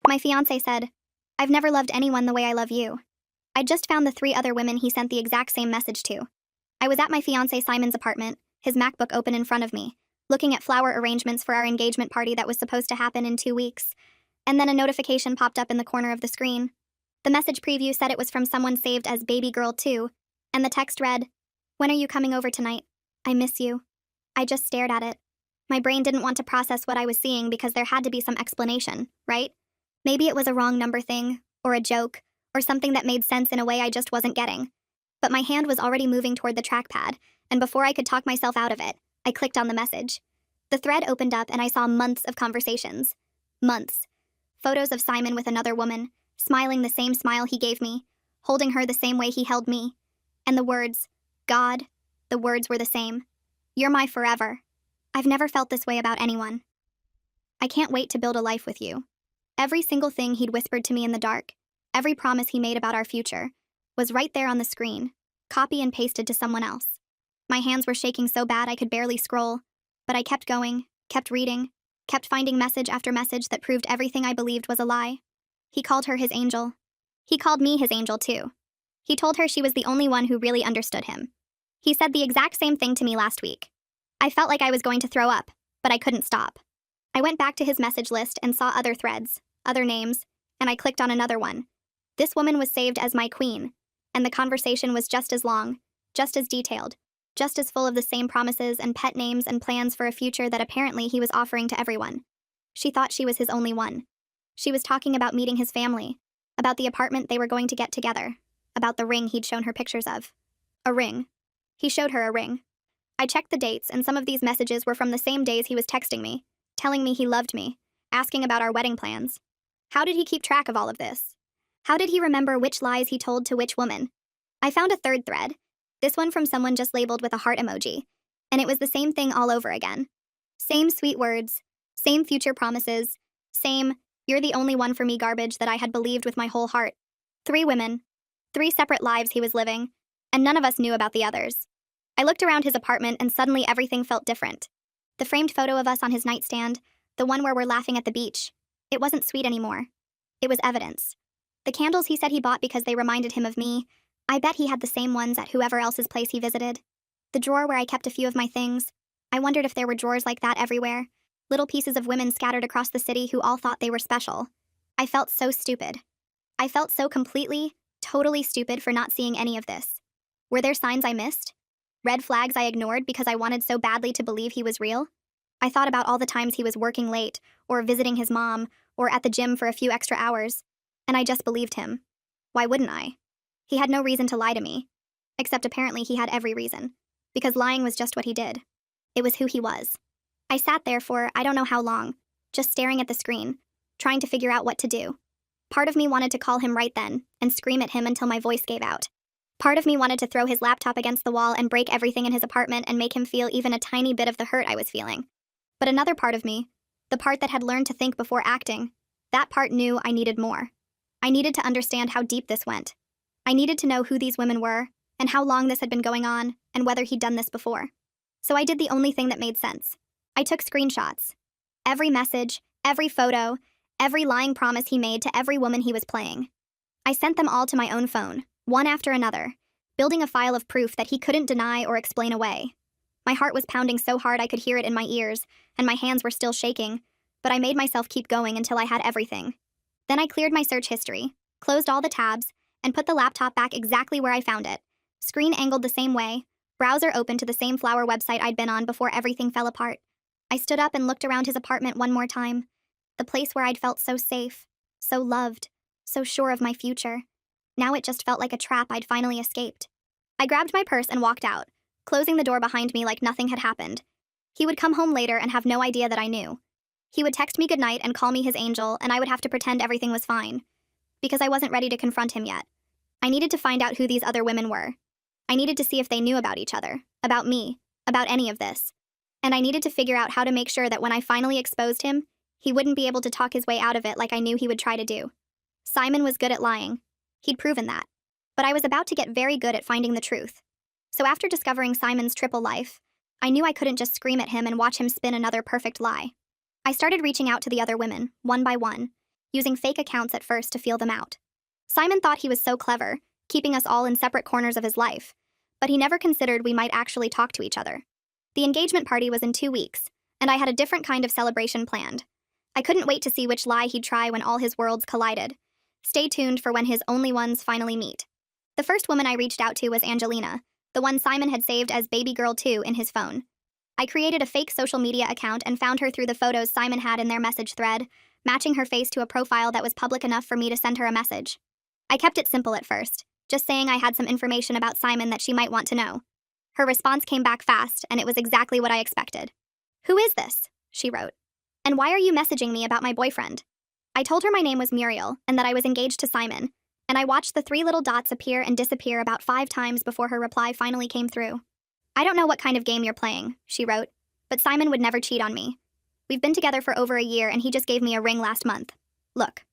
My fiancé said, "I've never loved anyone the way I love you." I'd just found the 3 other women he sent the exact same message to. I was at my fiancé Simon's apartment, his MacBook open in front of me, looking at flower arrangements for our engagement party that was supposed to happen in 2 weeks. And then a notification popped up in the corner of the screen. The message preview said it was from someone saved as Baby Girl 2, and the text read, "When are you coming over tonight? I miss you." I just stared at it. My brain didn't want to process what I was seeing because there had to be some explanation, right? Maybe it was a wrong number thing, or a joke, or something that made sense in a way I just wasn't getting. But my hand was already moving toward the trackpad, and before I could talk myself out of it, I clicked on the message. The thread opened up and I saw months of conversations. Months. Photos of Simon with another woman, smiling the same smile he gave me, holding her the same way he held me. And the words, God, the words were the same. You're my forever. I've never felt this way about anyone. I can't wait to build a life with you. Every single thing he'd whispered to me in the dark, every promise he made about our future, was right there on the screen, copy and pasted to someone else. My hands were shaking so bad I could barely scroll, but I kept going, kept reading, kept finding message after message that proved everything I believed was a lie. He called her his angel. He called me his angel too. He told her she was the only one who really understood him. He said the exact same thing to me last week. I felt like I was going to throw up, but I couldn't stop. I went back to his message list and saw other threads, other names, and I clicked on another one. This woman was saved as my queen, and the conversation was just as long, just as detailed, just as full of the same promises and pet names and plans for a future that apparently he was offering to everyone. She thought she was his only one. She was talking about meeting his family, about the apartment they were going to get together, about the ring he'd shown her pictures of. A ring. He showed her a ring. I checked the dates, and some of these messages were from the same days he was texting me, telling me he loved me, asking about our wedding plans. How did he keep track of all of this? How did he remember which lies he told to which woman? I found a third thread, this one from someone just labeled with a heart emoji, and it was the same thing all over again. Same sweet words, same future promises, same, "You're the only one for me" garbage that I had believed with my whole heart. 3 women, 3 separate lives he was living, and none of us knew about the others. I looked around his apartment and suddenly everything felt different. The framed photo of us on his nightstand, the one where we're laughing at the beach, it wasn't sweet anymore. It was evidence. The candles he said he bought because they reminded him of me, I bet he had the same ones at whoever else's place he visited. The drawer where I kept a few of my things, I wondered if there were drawers like that everywhere, little pieces of women scattered across the city who all thought they were special. I felt so stupid. I felt so completely, totally stupid for not seeing any of this. Were there signs I missed? Red flags I ignored because I wanted so badly to believe he was real? I thought about all the times he was working late, or visiting his mom, or at the gym for a few extra hours, and I just believed him. Why wouldn't I? He had no reason to lie to me. Except apparently he had every reason. Because lying was just what he did. It was who he was. I sat there for I don't know how long, just staring at the screen, trying to figure out what to do. Part of me wanted to call him right then, and scream at him until my voice gave out. Part of me wanted to throw his laptop against the wall and break everything in his apartment and make him feel even a tiny bit of the hurt I was feeling. But another part of me, the part that had learned to think before acting, that part knew I needed more. I needed to understand how deep this went. I needed to know who these women were, and how long this had been going on, and whether he'd done this before. So I did the only thing that made sense. I took screenshots. Every message, every photo, every lying promise he made to every woman he was playing. I sent them all to my own phone, one after another, building a file of proof that he couldn't deny or explain away. My heart was pounding so hard I could hear it in my ears, and my hands were still shaking, but I made myself keep going until I had everything. Then I cleared my search history, closed all the tabs, and put the laptop back exactly where I found it. Screen angled the same way, browser open to the same flower website I'd been on before everything fell apart. I stood up and looked around his apartment one more time. The place where I'd felt so safe, so loved, so sure of my future. Now it just felt like a trap I'd finally escaped. I grabbed my purse and walked out, closing the door behind me like nothing had happened. He would come home later and have no idea that I knew. He would text me goodnight and call me his angel, and I would have to pretend everything was fine. Because I wasn't ready to confront him yet. I needed to find out who these other women were. I needed to see if they knew about each other, about me, about any of this. And I needed to figure out how to make sure that when I finally exposed him, he wouldn't be able to talk his way out of it like I knew he would try to do. Simon was good at lying. He'd proven that. But I was about to get very good at finding the truth. So after discovering Simon's triple life, I knew I couldn't just scream at him and watch him spin another perfect lie. I started reaching out to the other women, one by one, using fake accounts at first to feel them out. Simon thought he was so clever, keeping us all in separate corners of his life, but he never considered we might actually talk to each other. The engagement party was in 2 weeks, and I had a different kind of celebration planned. I couldn't wait to see which lie he'd try when all his worlds collided. Stay tuned for when his only ones finally meet. The first woman I reached out to was Angelina, the one Simon had saved as Baby Girl 2 in his phone. I created a fake social media account and found her through the photos Simon had in their message thread, matching her face to a profile that was public enough for me to send her a message. I kept it simple at first, just saying I had some information about Simon that she might want to know. Her response came back fast, and it was exactly what I expected. "Who is this?" she wrote. "And why are you messaging me about my boyfriend?" I told her my name was Muriel and that I was engaged to Simon, and I watched the 3 little dots appear and disappear about 5 times before her reply finally came through. "I don't know what kind of game you're playing," she wrote, "but Simon would never cheat on me. We've been together for over a year and he just gave me a ring last month. Look."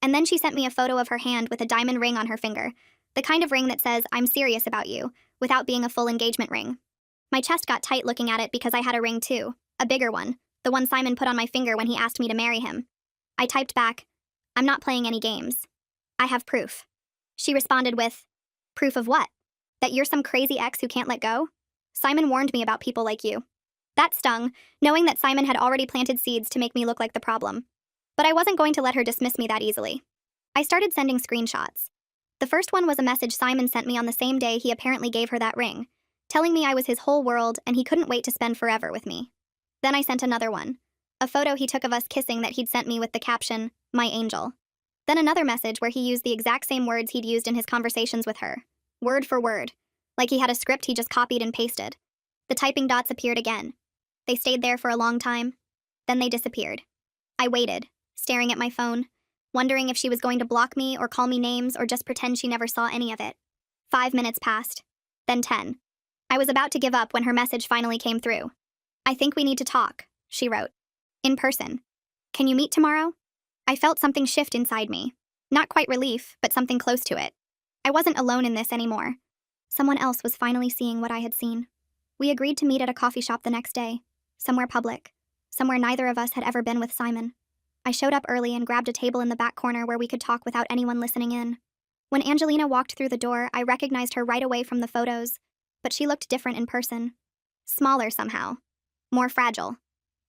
And then she sent me a photo of her hand with a diamond ring on her finger, the kind of ring that says, "I'm serious about you," without being a full engagement ring. My chest got tight looking at it because I had a ring too, a bigger one, the one Simon put on my finger when he asked me to marry him. I typed back, "I'm not playing any games. I have proof." She responded with, "Proof of what? That you're some crazy ex who can't let go? Simon warned me about people like you." That stung, knowing that Simon had already planted seeds to make me look like the problem. But I wasn't going to let her dismiss me that easily. I started sending screenshots. The first one was a message Simon sent me on the same day he apparently gave her that ring, telling me I was his whole world and he couldn't wait to spend forever with me. Then I sent another one, a photo he took of us kissing that he'd sent me with the caption, "My angel." Then another message where he used the exact same words he'd used in his conversations with her, word for word, like he had a script he just copied and pasted. The typing dots appeared again. They stayed there for a long time. Then they disappeared. I waited, staring at my phone, wondering if she was going to block me or call me names or just pretend she never saw any of it. 5 minutes passed. Then 10. I was about to give up when her message finally came through. "I think we need to talk," she wrote. "In person. Can you meet tomorrow?" I felt something shift inside me. Not quite relief, but something close to it. I wasn't alone in this anymore. Someone else was finally seeing what I had seen. We agreed to meet at a coffee shop the next day, somewhere public, somewhere neither of us had ever been with Simon. I showed up early and grabbed a table in the back corner where we could talk without anyone listening in. When Angelina walked through the door, I recognized her right away from the photos, but she looked different in person. Smaller somehow. More fragile.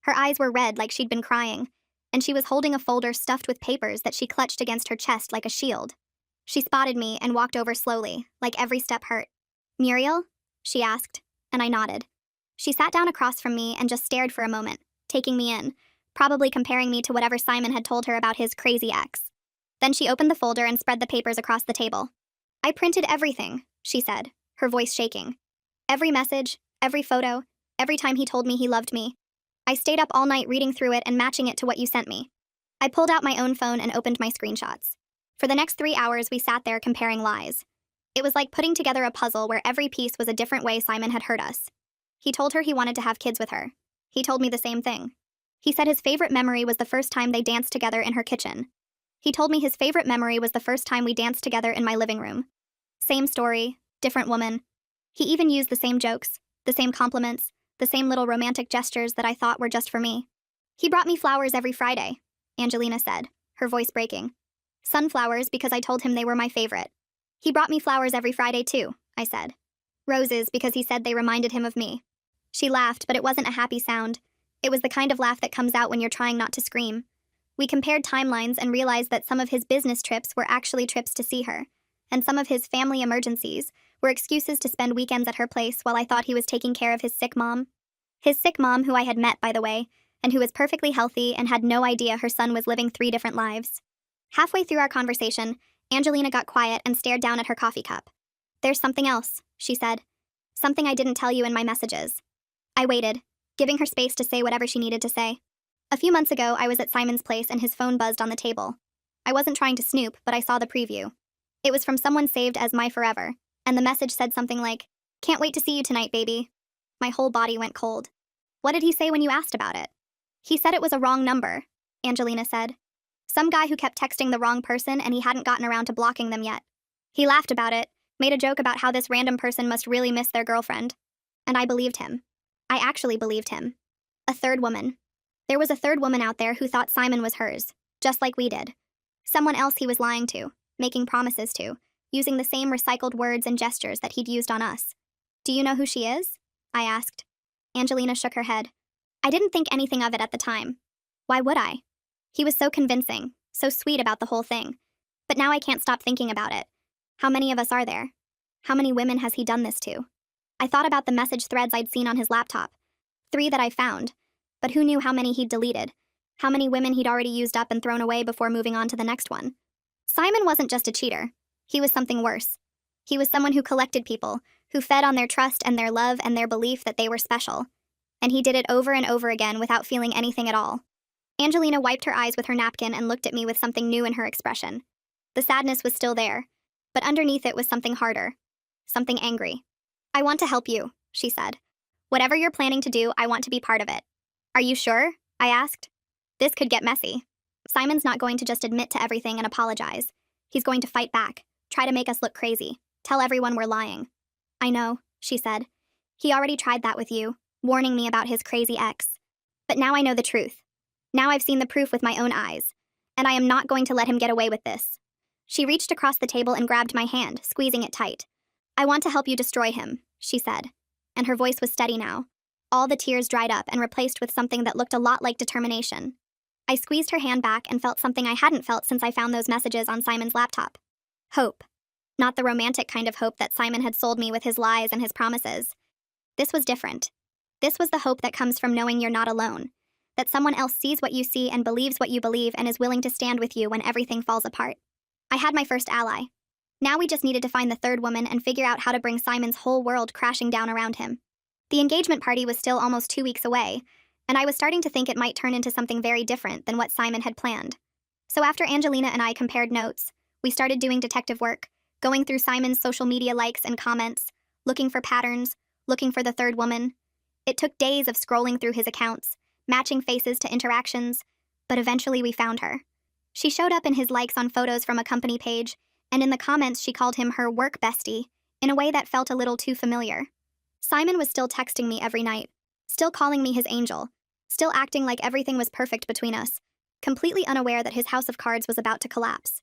Her eyes were red like she'd been crying, and she was holding a folder stuffed with papers that she clutched against her chest like a shield. She spotted me and walked over slowly, like every step hurt. "Muriel?" she asked, and I nodded. She sat down across from me and just stared for a moment, taking me in, probably comparing me to whatever Simon had told her about his crazy ex. Then she opened the folder and spread the papers across the table. "I printed everything," she said, her voice shaking. "Every message, every photo, every time he told me he loved me. I stayed up all night reading through it and matching it to what you sent me." I pulled out my own phone and opened my screenshots. For the next 3 hours, we sat there comparing lies. It was like putting together a puzzle where every piece was a different way Simon had hurt us. He told her he wanted to have kids with her. He told me the same thing. He said his favorite memory was the first time they danced together in her kitchen. He told me his favorite memory was the first time we danced together in my living room. Same story, different woman. He even used the same jokes, the same compliments, the same little romantic gestures that I thought were just for me. "He brought me flowers every Friday," Angelina said, her voice breaking. "Sunflowers because I told him they were my favorite. He brought me flowers every Friday too," I said. "Roses because he said they reminded him of me." She laughed, but it wasn't a happy sound. It was the kind of laugh that comes out when you're trying not to scream. We compared timelines and realized that some of his business trips were actually trips to see her, and some of his family emergencies were excuses to spend weekends at her place while I thought he was taking care of his sick mom. His sick mom, who I had met, by the way, and who was perfectly healthy and had no idea her son was living 3 different lives. Halfway through our conversation, Angelina got quiet and stared down at her coffee cup. "There's something else," she said. "Something I didn't tell you in my messages." I waited, giving her space to say whatever she needed to say. A few months ago, I was at Simon's place and his phone buzzed on the table. I wasn't trying to snoop, but I saw the preview. It was from someone saved as My Forever, and the message said something like, "Can't wait to see you tonight, baby." My whole body went cold. "What did he say when you asked about it?" "He said it was a wrong number," Angelina said. "Some guy who kept texting the wrong person and he hadn't gotten around to blocking them yet. He laughed about it, made a joke about how this random person must really miss their girlfriend. And I believed him. I actually believed him. A third woman. There was a third woman out there who thought Simon was hers, just like we did. Someone else he was lying to, making promises to, using the same recycled words and gestures that he'd used on us. Do you know who she is? I asked. Angelina shook her head. I didn't think anything of it at the time. Why would I? He was so convincing, so sweet about the whole thing. But now I can't stop thinking about it. How many of us are there? How many women has he done this to? I thought about the message threads I'd seen on his laptop. 3 that I found. But who knew how many he'd deleted? How many women he'd already used up and thrown away before moving on to the next one? Simon wasn't just a cheater. He was something worse. He was someone who collected people, who fed on their trust and their love and their belief that they were special. And he did it over and over again without feeling anything at all. Angelina wiped her eyes with her napkin and looked at me with something new in her expression. The sadness was still there, but underneath it was something harder. Something angry. I want to help you, she said. Whatever you're planning to do, I want to be part of it. Are you sure? I asked. This could get messy. Simon's not going to just admit to everything and apologize. He's going to fight back, try to make us look crazy, tell everyone we're lying. I know, she said. He already tried that with you, warning me about his crazy ex. But now I know the truth. Now I've seen the proof with my own eyes, and I am not going to let him get away with this. She reached across the table and grabbed my hand, squeezing it tight. I want to help you destroy him, she said, and her voice was steady now. All the tears dried up and replaced with something that looked a lot like determination. I squeezed her hand back and felt something I hadn't felt since I found those messages on Simon's laptop. Hope. Not the romantic kind of hope that Simon had sold me with his lies and his promises. This was different. This was the hope that comes from knowing you're not alone, that someone else sees what you see and believes what you believe and is willing to stand with you when everything falls apart. I had my first ally. Now we just needed to find the third woman and figure out how to bring Simon's whole world crashing down around him. The engagement party was still almost 2 weeks away, and I was starting to think it might turn into something very different than what Simon had planned. So after Angelina and I compared notes, we started doing detective work, going through Simon's social media likes and comments, looking for patterns, looking for the third woman. It took days of scrolling through his accounts, matching faces to interactions, but eventually we found her. She showed up in his likes on photos from a company page, and in the comments she called him her work bestie, in a way that felt a little too familiar. Simon was still texting me every night, still calling me his angel, still acting like everything was perfect between us, completely unaware that his house of cards was about to collapse.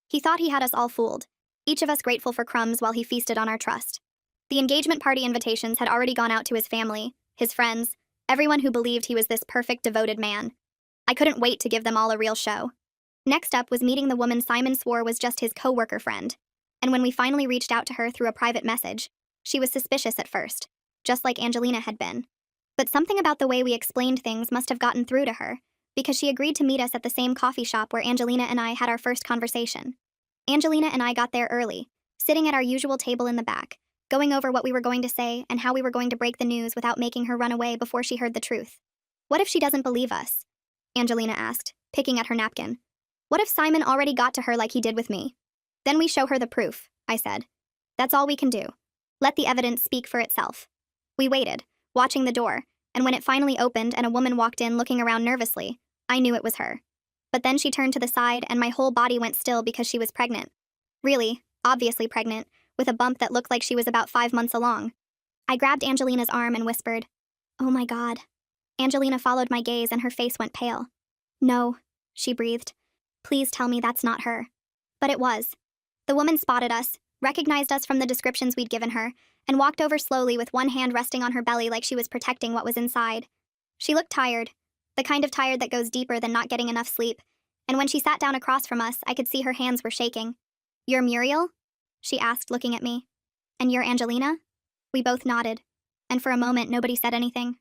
He thought he had us all fooled, each of us grateful for crumbs while he feasted on our trust. The engagement party invitations had already gone out to his family, his friends, everyone who believed he was this perfect, devoted man. I couldn't wait to give them all a real show. Next up was meeting the woman Simon swore was just his co-worker friend, and when we finally reached out to her through a private message, she was suspicious at first, just like Angelina had been. But something about the way we explained things must have gotten through to her, because she agreed to meet us at the same coffee shop where Angelina and I had our first conversation. Angelina and I got there early, sitting at our usual table in the back, going over what we were going to say and how we were going to break the news without making her run away before she heard the truth. What if she doesn't believe us? Angelina asked, picking at her napkin. What if Simon already got to her like he did with me? Then we show her the proof, I said. That's all we can do. Let the evidence speak for itself. We waited, watching the door, and when it finally opened and a woman walked in looking around nervously, I knew it was her. But then she turned to the side and my whole body went still because she was pregnant. Really, obviously pregnant, with a bump that looked like she was about 5 months along. I grabbed Angelina's arm and whispered, "Oh my God." Angelina followed my gaze and her face went pale. "No," she breathed. "Please tell me that's not her." But it was. The woman spotted us, recognized us from the descriptions we'd given her, and walked over slowly with one hand resting on her belly like she was protecting what was inside. She looked tired, the kind of tired that goes deeper than not getting enough sleep, and when she sat down across from us, I could see her hands were shaking. "You're Muriel?" she asked, looking at me. "And you're Angelina?" We both nodded, and for a moment nobody said anything.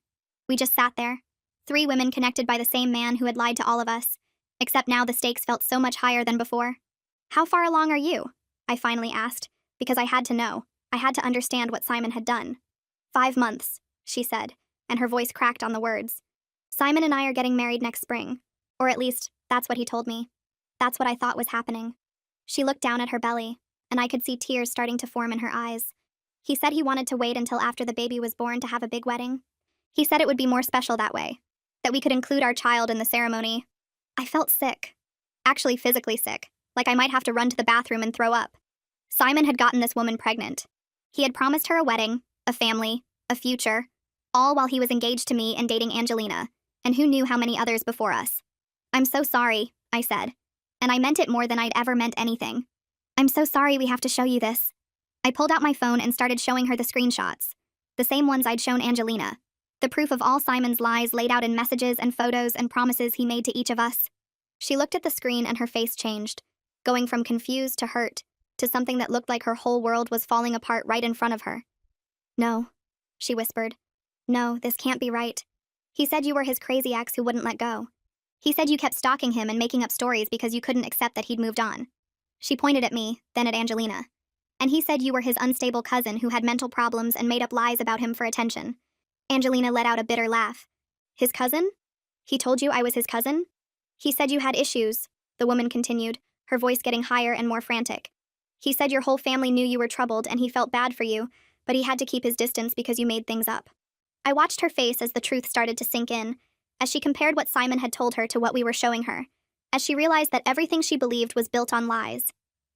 We just sat there, 3 women connected by the same man who had lied to all of us, except now the stakes felt so much higher than before. "How far along are you?" I finally asked, because I had to know. I had to understand what Simon had done. 5 months, she said, and her voice cracked on the words. "Simon and I are getting married next spring. Or at least, that's what he told me. That's what I thought was happening." She looked down at her belly, and I could see tears starting to form in her eyes. "He said he wanted to wait until after the baby was born to have a big wedding. He said it would be more special that way, that we could include our child in the ceremony." I felt sick. Actually physically sick, like I might have to run to the bathroom and throw up. Simon had gotten this woman pregnant. He had promised her a wedding, a family, a future, all while he was engaged to me and dating Angelina, and who knew how many others before us. "I'm so sorry," I said. and I meant it more than I'd ever meant anything. I'm so sorry we have to show you this. I pulled out my phone and started showing her the screenshots. The same ones I'd shown Angelina. The proof of all Simon's lies laid out in messages and photos and promises he made to each of us. She looked at the screen and her face changed, going from confused to hurt, to something that looked like her whole world was falling apart right in front of her. No, she whispered. No, this can't be right. He said you were his crazy ex who wouldn't let go. He said you kept stalking him and making up stories because you couldn't accept that he'd moved on. She pointed at me, then at Angelina. And he said you were his unstable cousin who had mental problems and made up lies about him for attention. Angelina let out a bitter laugh. His cousin? He told you I was his cousin? He said you had issues, the woman continued, her voice getting higher and more frantic. He said your whole family knew you were troubled and he felt bad for you, but he had to keep his distance because you made things up. I watched her face as the truth started to sink in, as she compared what Simon had told her to what we were showing her, as she realized that everything she believed was built on lies.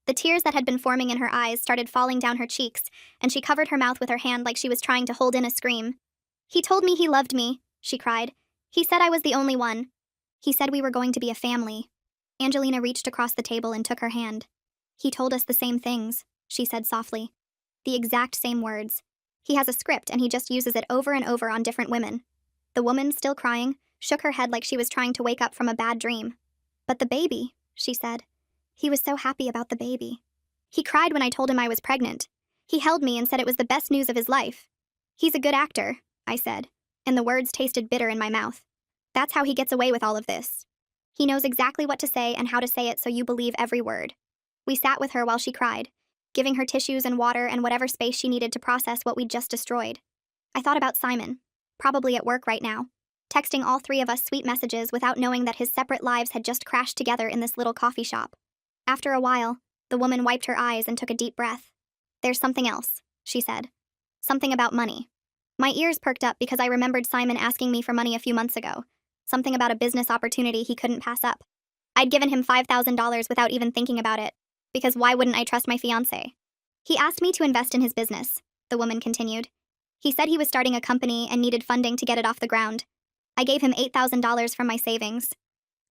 The tears that had been forming in her eyes started falling down her cheeks, and she covered her mouth with her hand like she was trying to hold in a scream. He told me he loved me, she cried. He said I was the only one. He said we were going to be a family. Angelina reached across the table and took her hand. He told us the same things, she said softly. The exact same words. He has a script and he just uses it over and over on different women. The woman, still crying, shook her head like she was trying to wake up from a bad dream. But the baby, she said. He was so happy about the baby. He cried when I told him I was pregnant. He held me and said it was the best news of his life. He's a good actor, I said, and the words tasted bitter in my mouth. That's how he gets away with all of this. He knows exactly what to say and how to say it so you believe every word. We sat with her while she cried, giving her tissues and water and whatever space she needed to process what we'd just destroyed. I thought about Simon, probably at work right now, texting all three of us sweet messages without knowing that his separate lives had just crashed together in this little coffee shop. After a while, the woman wiped her eyes and took a deep breath. There's something else, she said. Something about money. My ears perked up because I remembered Simon asking me for money a few months ago. Something about a business opportunity he couldn't pass up. I'd given him $5,000 without even thinking about it, because why wouldn't I trust my fiancé? He asked me to invest in his business, the woman continued. He said he was starting a company and needed funding to get it off the ground. I gave him $8,000 from my savings.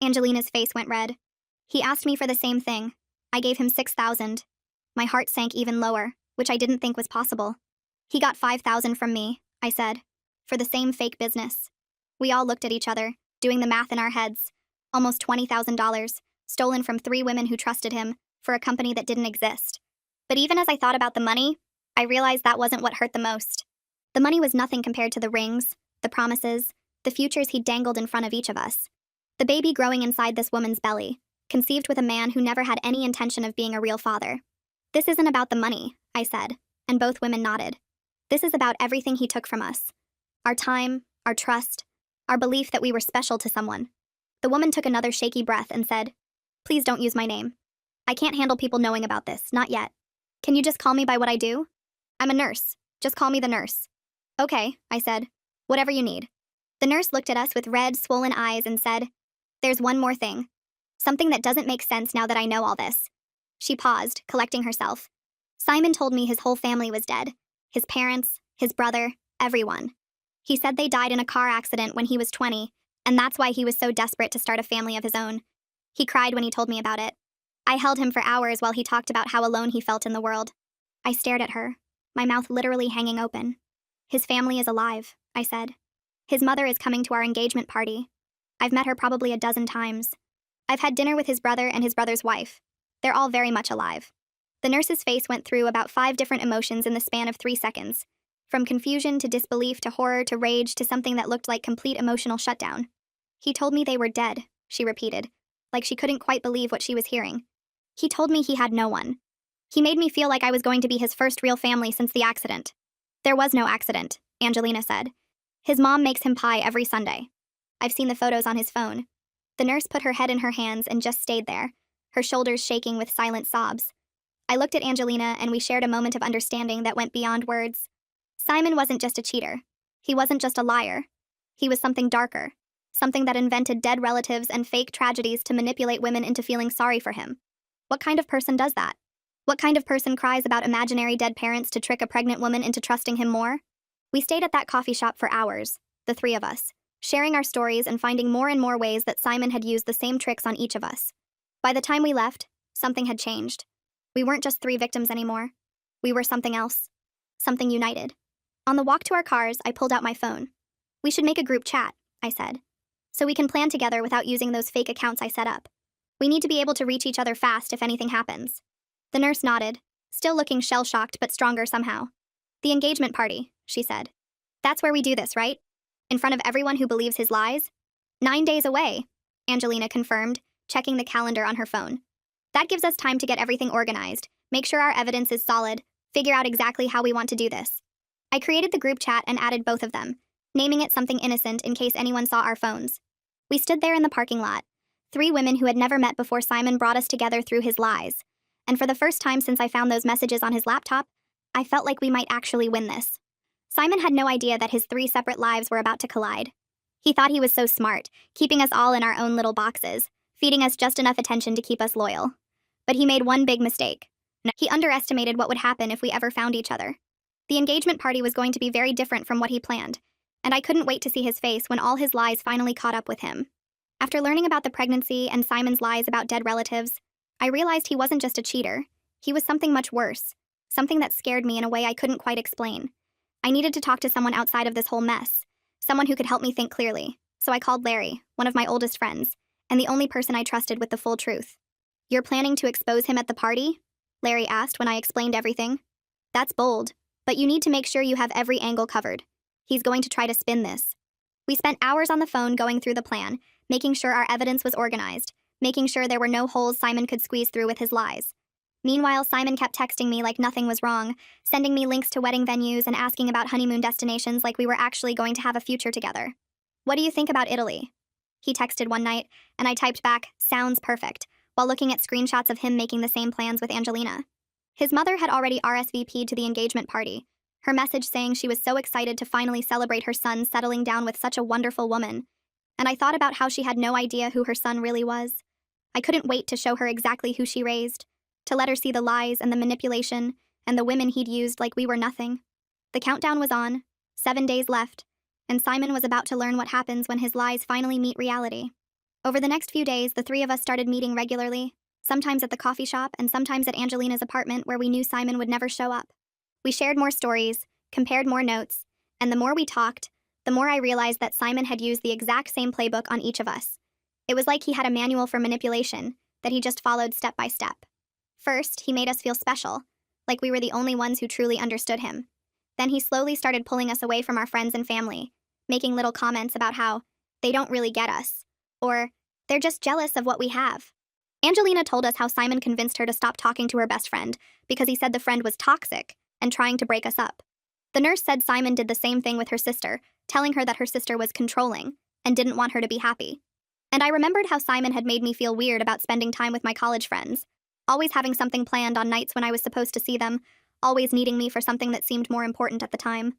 Angelina's face went red. He asked me for the same thing. I gave him $6,000. My heart sank even lower, which I didn't think was possible. He got $5,000 from me, I said, for the same fake business. We all looked at each other, doing the math in our heads. Almost $20,000, stolen from 3 women who trusted him, for a company that didn't exist. But even as I thought about the money, I realized that wasn't what hurt the most. The money was nothing compared to the rings, the promises, the futures he'd dangled in front of each of us. The baby growing inside this woman's belly, conceived with a man who never had any intention of being a real father. This isn't about the money, I said, and both women nodded. This is about everything he took from us. Our time, our trust, our belief that we were special to someone. The woman took another shaky breath and said, Please don't use my name. I can't handle people knowing about this, not yet. Can you just call me by what I do? I'm a nurse. Just call me the nurse. Okay, I said. Whatever you need. The nurse looked at us with red, swollen eyes and said, There's one more thing. Something that doesn't make sense now that I know all this. She paused, collecting herself. Simon told me his whole family was dead. His parents, his brother, everyone. He said they died in a car accident when he was 20, and that's why he was so desperate to start a family of his own. He cried when he told me about it. I held him for hours while he talked about how alone he felt in the world. I stared at her, my mouth literally hanging open. His family is alive, I said. His mother is coming to our engagement party. I've met her probably a dozen times. I've had dinner with his brother and his brother's wife. They're all very much alive. The nurse's face went through about 5 different emotions in the span of 3 seconds, from confusion to disbelief to horror to rage to something that looked like complete emotional shutdown. He told me they were dead, she repeated, like she couldn't quite believe what she was hearing. He told me he had no one. He made me feel like I was going to be his first real family since the accident. There was no accident, Angelina said. His mom makes him pie every Sunday. I've seen the photos on his phone. The nurse put her head in her hands and just stayed there, her shoulders shaking with silent sobs. I looked at Angelina and we shared a moment of understanding that went beyond words. Simon wasn't just a cheater. He wasn't just a liar. He was something darker, something that invented dead relatives and fake tragedies to manipulate women into feeling sorry for him. What kind of person does that? What kind of person cries about imaginary dead parents to trick a pregnant woman into trusting him more? We stayed at that coffee shop for hours, the 3 of us, sharing our stories and finding more and more ways that Simon had used the same tricks on each of us. By the time we left, something had changed. We weren't just three victims anymore. We were something else. Something united. On the walk to our cars, I pulled out my phone. We should make a group chat, I said, so we can plan together without using those fake accounts I set up. We need to be able to reach each other fast if anything happens. The nurse nodded, still looking shell-shocked but stronger somehow. The engagement party, she said. That's where we do this, right? In front of everyone who believes his lies? 9 days away, Angelina confirmed, checking the calendar on her phone. That gives us time to get everything organized, make sure our evidence is solid, figure out exactly how we want to do this. I created the group chat and added both of them, naming it something innocent in case anyone saw our phones. We stood there in the parking lot. 3 women who had never met before Simon brought us together through his lies. And for the first time since I found those messages on his laptop, I felt like we might actually win this. Simon had no idea that his 3 separate lives were about to collide. He thought he was so smart, keeping us all in our own little boxes, feeding us just enough attention to keep us loyal. But he made one big mistake. He underestimated what would happen if we ever found each other. The engagement party was going to be very different from what he planned, and I couldn't wait to see his face when all his lies finally caught up with him. After learning about the pregnancy and Simon's lies about dead relatives, I realized he wasn't just a cheater. He was something much worse, something that scared me in a way I couldn't quite explain. I needed to talk to someone outside of this whole mess, someone who could help me think clearly, so I called Larry, one of my oldest friends, and the only person I trusted with the full truth. "You're planning to expose him at the party?" Larry asked when I explained everything. "That's bold, but you need to make sure you have every angle covered. He's going to try to spin this." We spent hours on the phone going through the plan, making sure our evidence was organized, making sure there were no holes Simon could squeeze through with his lies. Meanwhile, Simon kept texting me like nothing was wrong, sending me links to wedding venues and asking about honeymoon destinations like we were actually going to have a future together. "What do you think about Italy?" He texted one night, and I typed back, "Sounds perfect," while looking at screenshots of him making the same plans with Angelina. His mother had already RSVP'd to the engagement party, her message saying she was so excited to finally celebrate her son settling down with such a wonderful woman. And I thought about how she had no idea who her son really was. I couldn't wait to show her exactly who she raised, to let her see the lies and the manipulation and the women he'd used like we were nothing. The countdown was on, 7 days left, and Simon was about to learn what happens when his lies finally meet reality. Over the next few days, the 3 of us started meeting regularly, sometimes at the coffee shop and sometimes at Angelina's apartment where we knew Simon would never show up. We shared more stories, compared more notes, and the more we talked, the more I realized that Simon had used the exact same playbook on each of us. It was like he had a manual for manipulation that he just followed step by step. First, he made us feel special, like we were the only ones who truly understood him. Then he slowly started pulling us away from our friends and family, making little comments about how they don't really get us, or they're just jealous of what we have. Angelina told us how Simon convinced her to stop talking to her best friend because he said the friend was toxic and trying to break us up. The nurse said Simon did the same thing with her sister, telling her that her sister was controlling and didn't want her to be happy. And I remembered how Simon had made me feel weird about spending time with my college friends, always having something planned on nights when I was supposed to see them, always needing me for something that seemed more important at the time.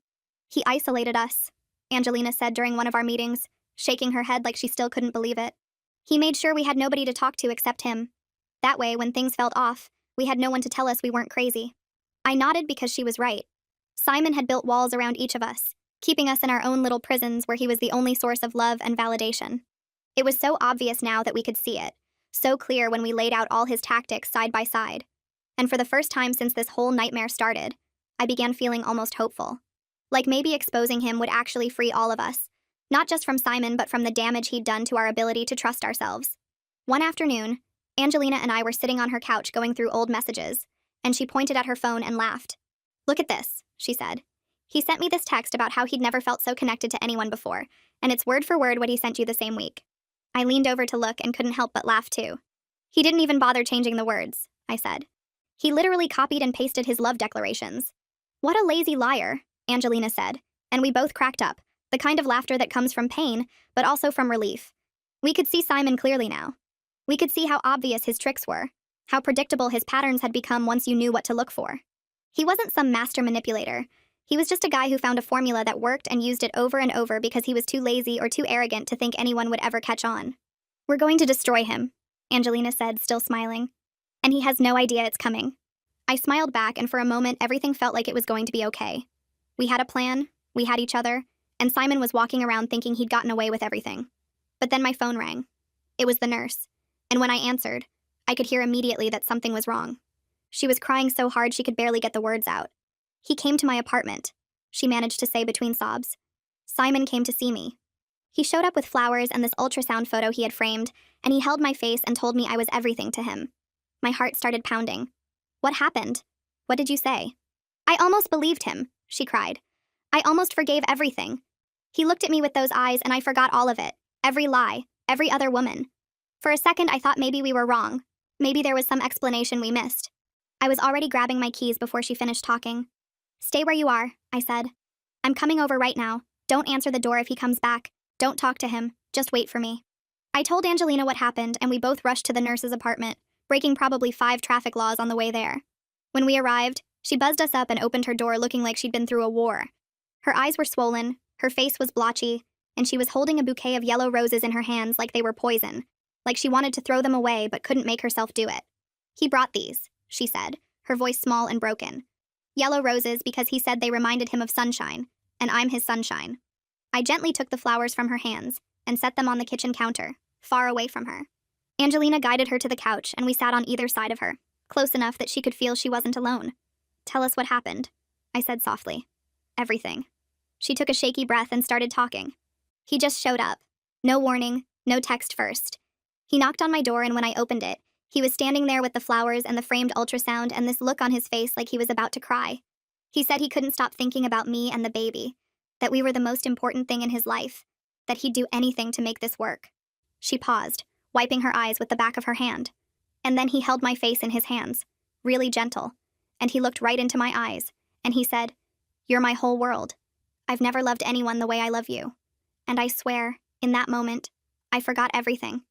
"He isolated us," Angelina said during one of our meetings, shaking her head like she still couldn't believe it. "He made sure we had nobody to talk to except him. That way, when things felt off, we had no one to tell us we weren't crazy." I nodded because she was right. Simon had built walls around each of us, keeping us in our own little prisons where he was the only source of love and validation. It was so obvious now that we could see it, so clear when we laid out all his tactics side by side. And for the first time since this whole nightmare started, I began feeling almost hopeful. Like maybe exposing him would actually free all of us, not just from Simon but from the damage he'd done to our ability to trust ourselves. One afternoon, Angelina and I were sitting on her couch going through old messages, and she pointed at her phone and laughed. "Look at this," she said. "He sent me this text about how he'd never felt so connected to anyone before, and it's word for word what he sent you the same week." I leaned over to look and couldn't help but laugh too. "He didn't even bother changing the words," I said. "He literally copied and pasted his love declarations." "What a lazy liar," Angelina said, and we both cracked up, the kind of laughter that comes from pain, but also from relief. We could see Simon clearly now. We could see how obvious his tricks were, how predictable his patterns had become once you knew what to look for. He wasn't some master manipulator. He was just a guy who found a formula that worked and used it over and over because he was too lazy or too arrogant to think anyone would ever catch on. "We're going to destroy him," Angelina said, still smiling. "And he has no idea it's coming." I smiled back, and for a moment everything felt like it was going to be okay. We had a plan, we had each other, and Simon was walking around thinking he'd gotten away with everything. But then my phone rang. It was the nurse. And when I answered, I could hear immediately that something was wrong. She was crying so hard she could barely get the words out. He came to my apartment, she managed to say between sobs. Simon came to see me. He showed up with flowers and this ultrasound photo he had framed, and he held my face and told me I was everything to him. My heart started pounding. What happened? What did you say? I almost believed him, she cried. I almost forgave everything. He looked at me with those eyes and I forgot all of it. Every lie, every other woman. For a second I thought maybe we were wrong. Maybe there was some explanation we missed. I was already grabbing my keys before she finished talking. Stay where you are, I said. I'm coming over right now. Don't answer the door if he comes back. Don't talk to him. Just wait for me. I told Angelina what happened and we both rushed to the nurse's apartment, breaking probably 5 traffic laws on the way there. When we arrived, she buzzed us up and opened her door looking like she'd been through a war. Her eyes were swollen, her face was blotchy, and she was holding a bouquet of yellow roses in her hands like they were poison, like she wanted to throw them away but couldn't make herself do it. He brought these, she said, her voice small and broken. Yellow roses because he said they reminded him of sunshine, and I'm his sunshine. I gently took the flowers from her hands and set them on the kitchen counter, far away from her. Angelina guided her to the couch and we sat on either side of her, close enough that she could feel she wasn't alone. Tell us what happened, I said softly. Everything. She took a shaky breath and started talking. He just showed up. No warning, no text first. He knocked on my door and when I opened it, he was standing there with the flowers and the framed ultrasound and this look on his face like he was about to cry. He said he couldn't stop thinking about me and the baby, that we were the most important thing in his life, that he'd do anything to make this work. She paused, wiping her eyes with the back of her hand. And then he held my face in his hands, really gentle, and he looked right into my eyes, and he said, "You're my whole world. I've never loved anyone the way I love you." And I swear, in that moment, I forgot everything.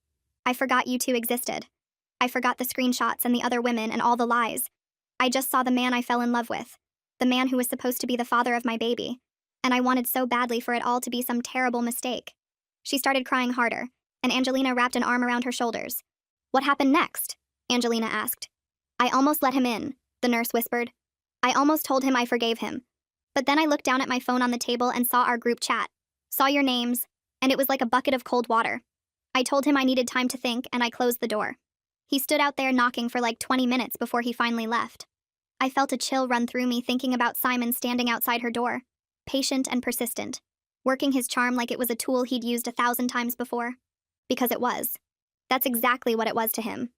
I forgot you two existed. I forgot the screenshots and the other women and all the lies. I just saw the man I fell in love with, the man who was supposed to be the father of my baby, and I wanted so badly for it all to be some terrible mistake. She started crying harder, and Angelina wrapped an arm around her shoulders. What happened next? Angelina asked. I almost let him in, the nurse whispered. I almost told him I forgave him. But then I looked down at my phone on the table and saw our group chat, saw your names, and it was like a bucket of cold water. I told him I needed time to think, and I closed the door. He stood out there knocking for like 20 minutes before he finally left. I felt a chill run through me thinking about Simon standing outside her door, patient and persistent, working his charm like it was a tool he'd used 1,000 times before. Because it was. That's exactly what it was to him.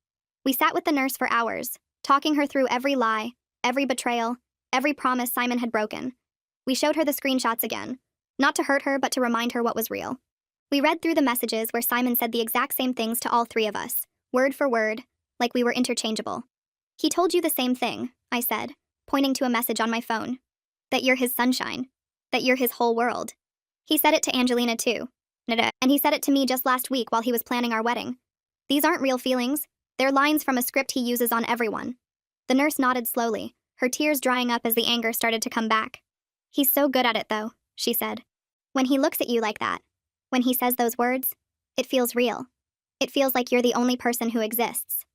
We sat with the nurse for hours, talking her through every lie, every betrayal, every promise Simon had broken. We showed her the screenshots again, not to hurt her but to remind her what was real. We read through the messages where Simon said the exact same things to all 3 of us, word for word, like we were interchangeable. He told you the same thing, I said, pointing to a message on my phone. That you're his sunshine. That you're his whole world. He said it to Angelina too. And he said it to me just last week while he was planning our wedding. These aren't real feelings. They're lines from a script he uses on everyone. The nurse nodded slowly, her tears drying up as the anger started to come back. He's so good at it though, she said. When he looks at you like that, when he says those words, it feels real. It feels like you're the only person who exists.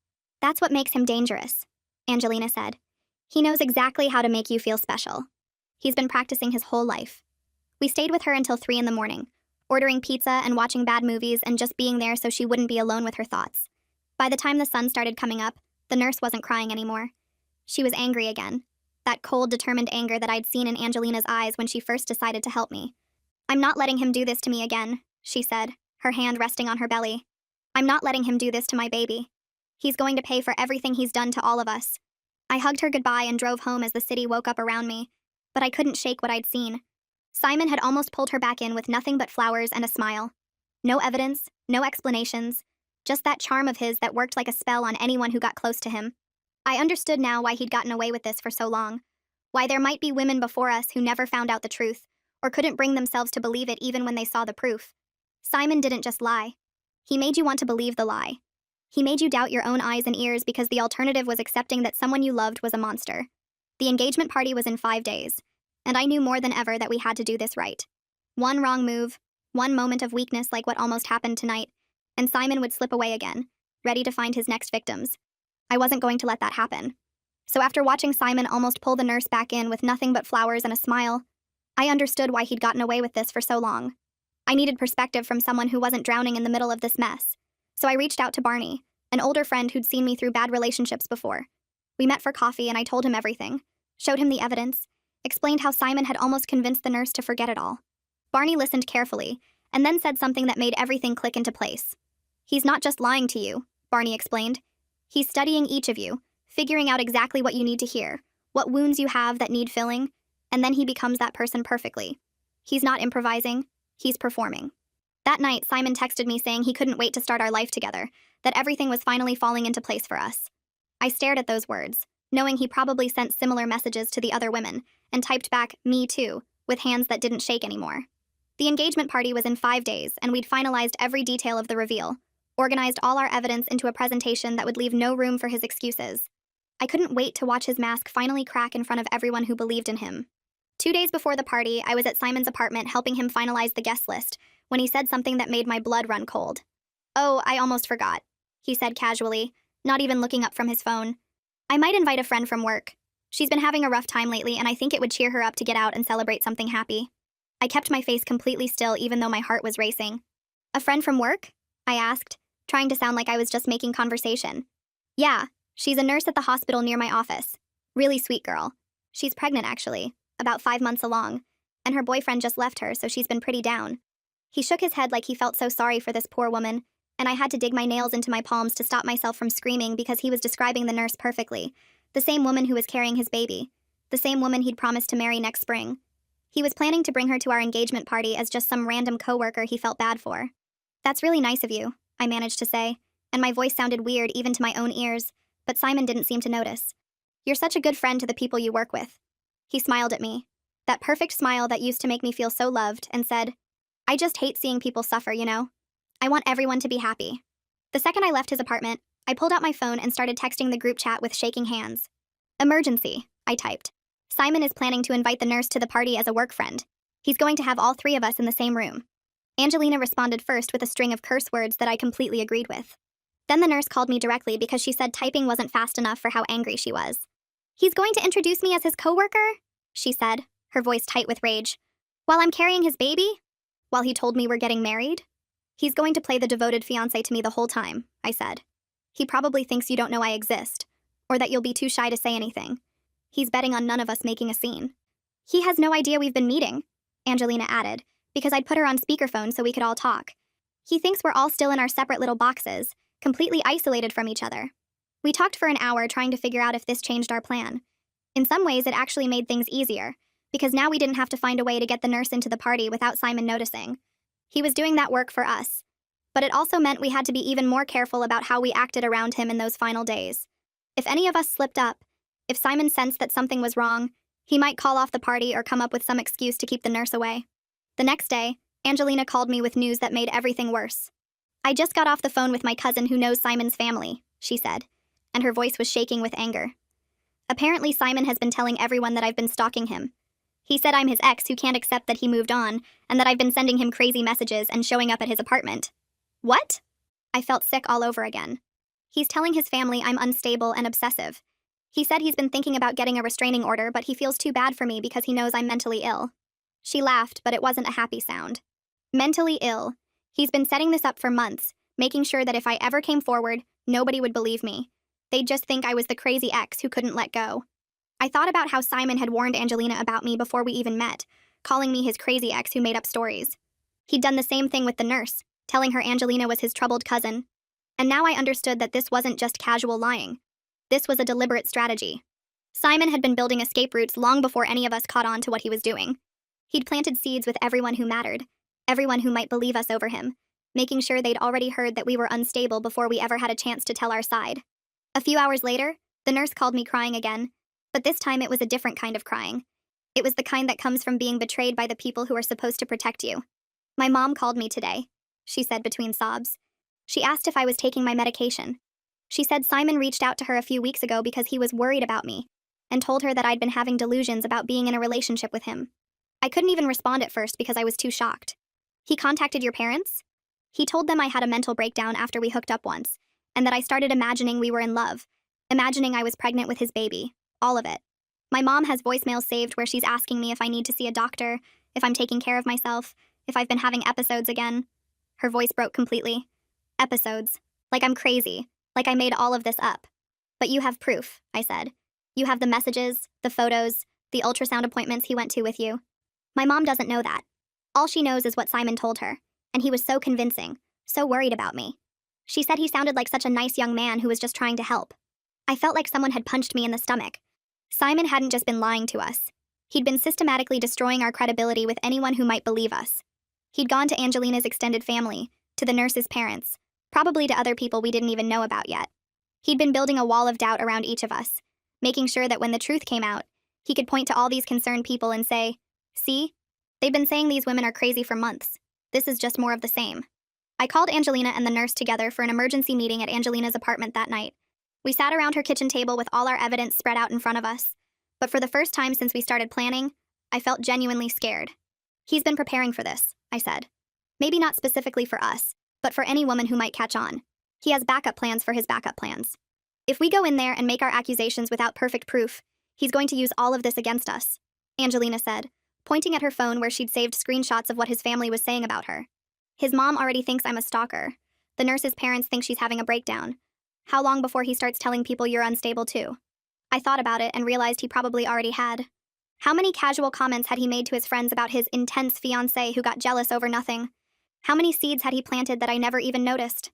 That's what makes him dangerous, Angelina said. He knows exactly how to make you feel special. He's been practicing his whole life. We stayed with her until 3 a.m, ordering pizza and watching bad movies and just being there so she wouldn't be alone with her thoughts. By the time the sun started coming up, the nurse wasn't crying anymore. She was angry again. That cold, determined anger that I'd seen in Angelina's eyes when she first decided to help me. I'm not letting him do this to me again, she said, her hand resting on her belly. I'm not letting him do this to my baby. He's going to pay for everything he's done to all of us. I hugged her goodbye and drove home as the city woke up around me, but I couldn't shake what I'd seen. Simon had almost pulled her back in with nothing but flowers and a smile. No evidence, no explanations, just that charm of his that worked like a spell on anyone who got close to him. I understood now why he'd gotten away with this for so long, why there might be women before us who never found out the truth, or couldn't bring themselves to believe it even when they saw the proof. Simon didn't just lie. He made you want to believe the lie. He made you doubt your own eyes and ears because the alternative was accepting that someone you loved was a monster. The engagement party was in 5 days, and I knew more than ever that we had to do this right. One wrong move, one moment of weakness like what almost happened tonight, and Simon would slip away again, ready to find his next victims. I wasn't going to let that happen. So after watching Simon almost pull the nurse back in with nothing but flowers and a smile, I understood why he'd gotten away with this for so long. I needed perspective from someone who wasn't drowning in the middle of this mess. So I reached out to Barney, an older friend who'd seen me through bad relationships before. We met for coffee and I told him everything, showed him the evidence, explained how Simon had almost convinced the nurse to forget it all. Barney listened carefully, and then said something that made everything click into place. "He's not just lying to you," Barney explained. "He's studying each of you, figuring out exactly what you need to hear, what wounds you have that need filling, and then he becomes that person perfectly. He's not improvising, he's performing." That night, Simon texted me saying he couldn't wait to start our life together, that everything was finally falling into place for us. I stared at those words, knowing he probably sent similar messages to the other women, and typed back, "Me too," with hands that didn't shake anymore. The engagement party was in 5 days, and we'd finalized every detail of the reveal, organized all our evidence into a presentation that would leave no room for his excuses. I couldn't wait to watch his mask finally crack in front of everyone who believed in him. 2 days before the party, I was at Simon's apartment helping him finalize the guest list, when he said something that made my blood run cold. "Oh, I almost forgot," he said casually, not even looking up from his phone. "I might invite a friend from work. She's been having a rough time lately, and I think it would cheer her up to get out and celebrate something happy." I kept my face completely still even though my heart was racing. "A friend from work?" I asked, trying to sound like I was just making conversation. "Yeah, she's a nurse at the hospital near my office. Really sweet girl. She's pregnant, actually, about 5 months along, and her boyfriend just left her, so she's been pretty down." He shook his head like he felt so sorry for this poor woman, and I had to dig my nails into my palms to stop myself from screaming because he was describing the nurse perfectly. The same woman who was carrying his baby. The same woman he'd promised to marry next spring. He was planning to bring her to our engagement party as just some random coworker he felt bad for. "That's really nice of you," I managed to say, and my voice sounded weird even to my own ears, but Simon didn't seem to notice. "You're such a good friend to the people you work with." He smiled at me, that perfect smile that used to make me feel so loved, and said, "I just hate seeing people suffer, you know? I want everyone to be happy." The second I left his apartment, I pulled out my phone and started texting the group chat with shaking hands. "Emergency," I typed. "Simon is planning to invite the nurse to the party as a work friend. He's going to have all 3 of us in the same room." Angelina responded first with a string of curse words that I completely agreed with. Then the nurse called me directly because she said typing wasn't fast enough for how angry she was. "He's going to introduce me as his coworker?" she said, her voice tight with rage. "While I'm carrying his baby? While he told me we're getting married? He's going to play the devoted fiancé to me the whole time," I said. "He probably thinks you don't know I exist, or that you'll be too shy to say anything. He's betting on none of us making a scene." "He has no idea we've been meeting," Angelina added, because I'd put her on speakerphone so we could all talk. "He thinks we're all still in our separate little boxes, completely isolated from each other." We talked for an hour trying to figure out if this changed our plan. In some ways, it actually made things easier, because now we didn't have to find a way to get the nurse into the party without Simon noticing. He was doing that work for us. But it also meant we had to be even more careful about how we acted around him in those final days. If any of us slipped up, if Simon sensed that something was wrong, he might call off the party or come up with some excuse to keep the nurse away. The next day, Angelina called me with news that made everything worse. "I just got off the phone with my cousin who knows Simon's family," she said, and her voice was shaking with anger. "Apparently Simon has been telling everyone that I've been stalking him. He said I'm his ex who can't accept that he moved on, and that I've been sending him crazy messages and showing up at his apartment." "What?" I felt sick all over again. "He's telling his family I'm unstable and obsessive. He said he's been thinking about getting a restraining order, but he feels too bad for me because he knows I'm mentally ill." She laughed, but it wasn't a happy sound. "Mentally ill. He's been setting this up for months, making sure that if I ever came forward, nobody would believe me. They'd just think I was the crazy ex who couldn't let go." I thought about how Simon had warned Angelina about me before we even met, calling me his crazy ex who made up stories. He'd done the same thing with the nurse, telling her Angelina was his troubled cousin. And now I understood that this wasn't just casual lying. This was a deliberate strategy. Simon had been building escape routes long before any of us caught on to what he was doing. He'd planted seeds with everyone who mattered, everyone who might believe us over him, making sure they'd already heard that we were unstable before we ever had a chance to tell our side. A few hours later, the nurse called me crying again, but this time it was a different kind of crying. It was the kind that comes from being betrayed by the people who are supposed to protect you. "My mom called me today," she said between sobs. "She asked if I was taking my medication. She said Simon reached out to her a few weeks ago because he was worried about me, and told her that I'd been having delusions about being in a relationship with him." I couldn't even respond at first because I was too shocked. "He contacted your parents?" "He told them I had a mental breakdown after we hooked up once, and that I started imagining we were in love, imagining I was pregnant with his baby, all of it. My mom has voicemails saved where she's asking me if I need to see a doctor, if I'm taking care of myself, if I've been having episodes again." Her voice broke completely. "Episodes. Like I'm crazy. Like I made all of this up. But you have proof, I said. You have the messages, the photos, the ultrasound appointments he went to with you. My mom doesn't know that. All she knows is what Simon told her, and he was so convincing, so worried about me. She said he sounded like such a nice young man who was just trying to help. I felt like someone had punched me in the stomach. Simon hadn't just been lying to us. He'd been systematically destroying our credibility with anyone who might believe us. He'd gone to Angelina's extended family, to the nurse's parents, probably to other people we didn't even know about yet. He'd been building a wall of doubt around each of us, making sure that when the truth came out, he could point to all these concerned people and say, "See? They've been saying these women are crazy for months. This is just more of the same." I called Angelina and the nurse together for an emergency meeting at Angelina's apartment that night. We sat around her kitchen table with all our evidence spread out in front of us. But for the first time since we started planning, I felt genuinely scared. "He's been preparing for this," I said. "Maybe not specifically for us, but for any woman who might catch on. He has backup plans for his backup plans. If we go in there and make our accusations without perfect proof, he's going to use all of this against us," Angelina said, pointing at her phone where she'd saved screenshots of what his family was saying about her. "His mom already thinks I'm a stalker. The nurse's parents think she's having a breakdown. How long before he starts telling people you're unstable too?" I thought about it and realized he probably already had. How many casual comments had he made to his friends about his intense fiancé who got jealous over nothing? How many seeds had he planted that I never even noticed?